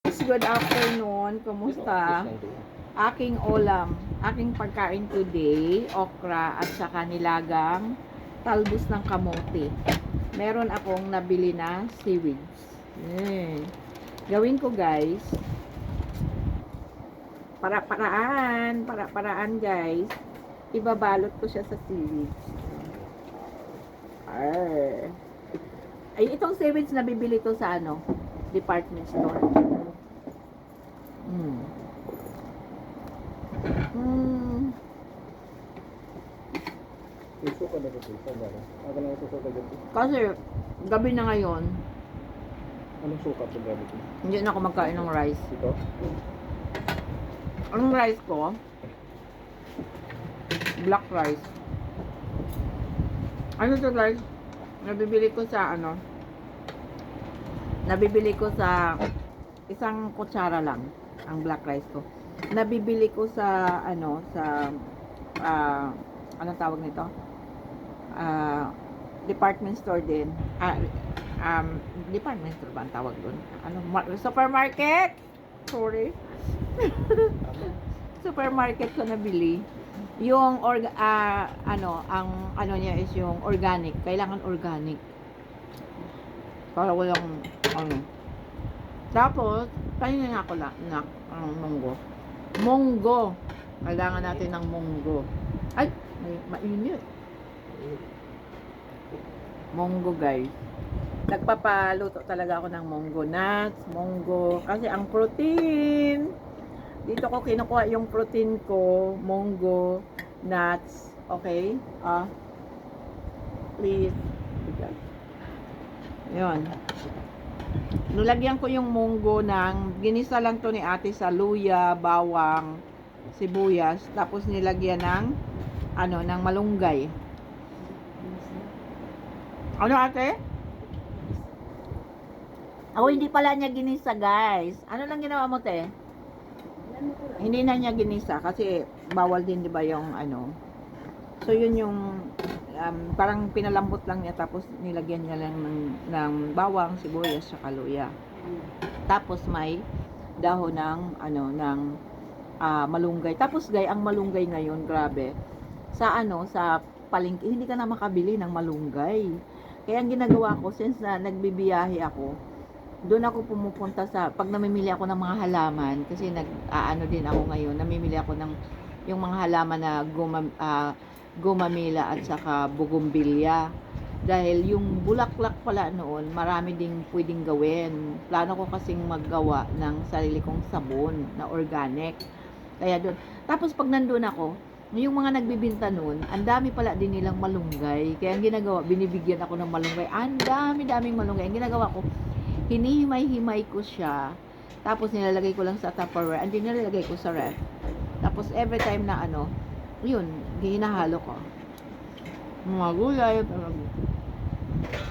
Good afternoon. Kumusta? Aking ulam, aking pagkain today, okra at saka nilagang talbos ng kamote. Meron akong nabili na seaweeds. Gawin ko guys, para-paraan guys. Ibabalot ko siya sa seaweeds. Ay, itong seaweeds na bibili ko sa ano, department store. Suka na ito, suka na. Aga na ito suka dito. Kasi gabi na ngayon, Anong suka ito gamit? hindi na ako magkain ng rice. Ito? Anong rice ko? Black rice. Ano to guys? Nabibili ko sa ano? Nabibili ko sa isang kutsara lang ang black rice ko. Nabibili ko sa ano sa anong tawag nito? Department store din. Department store ba ang tawag doon? Ano, supermarket? Sorry. Supermarket ko nabili. Yung ang ano niya is yung organic. Kailangan organic. Para walang ano. Tapos, kanina nga ako na munggo. Munggo. Kailangan natin ng munggo. Ay, mainit. Munggo guys. Nagpapaluto talaga ako ng munggo nuts, munggo. Kasi ang protein, dito ko kinukuha yung protein ko, munggo, nuts. Okay? Please. Yun. Nilagyan ko yung munggo ng, ginisa lang to ni ate sa luya, bawang, sibuyas. Tapos nilagyan ng, ng malunggay. Ano ate? Ako hindi pala niya ginisa guys. Ano lang ginawa mo te? Hindi na niya ginisa kasi bawal din di ba yung ano. So yun yung parang pinalambot lang niya tapos nilagyan niya lang ng bawang, sibuyas, saka luya. Tapos may dahon ng ng malunggay. Tapos guys, ang malunggay ngayon, grabe. Sa sa palengke hindi ka na makabili ng malunggay. Kaya ang ginagawa ko since na nagbibiyahe ako, doon ako pumupunta sa pag namimili ako ng mga halaman kasi din ako ngayon, namimili ako ng yung mga halaman na gumamila at saka bugumbilya. Dahil yung bulaklak pala noon, marami ding pwedeng gawin. Plano ko kasing maggawa ng sarili kong sabon na organic. Kaya doon. Tapos pag nandoon ako, yung mga nagbibinta noon, ang dami pala din nilang malunggay. Kaya ang ginagawa, binibigyan ako ng malunggay. Ang daming malunggay. Ang ginagawa ko, hinihimay-himay ko siya. Tapos nilalagay ko lang sa Tupperware. And then nilalagay ko sa ref. Tapos every time na yun, hinahalo ko. Mga gulay,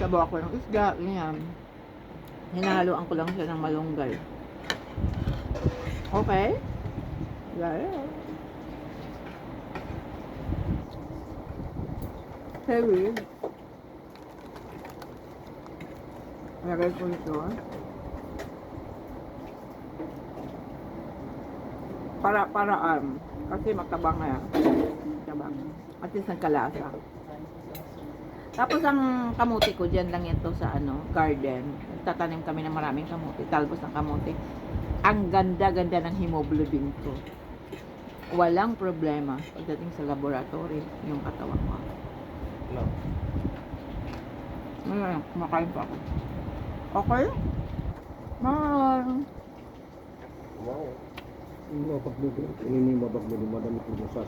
sabaw ako ng isda, ganyan. Hinahaluan ko lang siya ng malunggay. Okay? Yeah. Heavy. Lagay ko ito. Paraan. Kasi matabang na yan. Matabang. At least nagkalasa. Tapos ang kamuti ko, dyan lang ito sa garden. Tatanim kami ng maraming kamuti. Talbos ng kamuti. Ang ganda-ganda ng hemoglobin ko. Walang problema pagdating sa laboratory yung katawan mo. No. Kumakain pa ako. Okay? Bye! Wow. Ini mabagludo. Ini mabagludo. Madami ko sa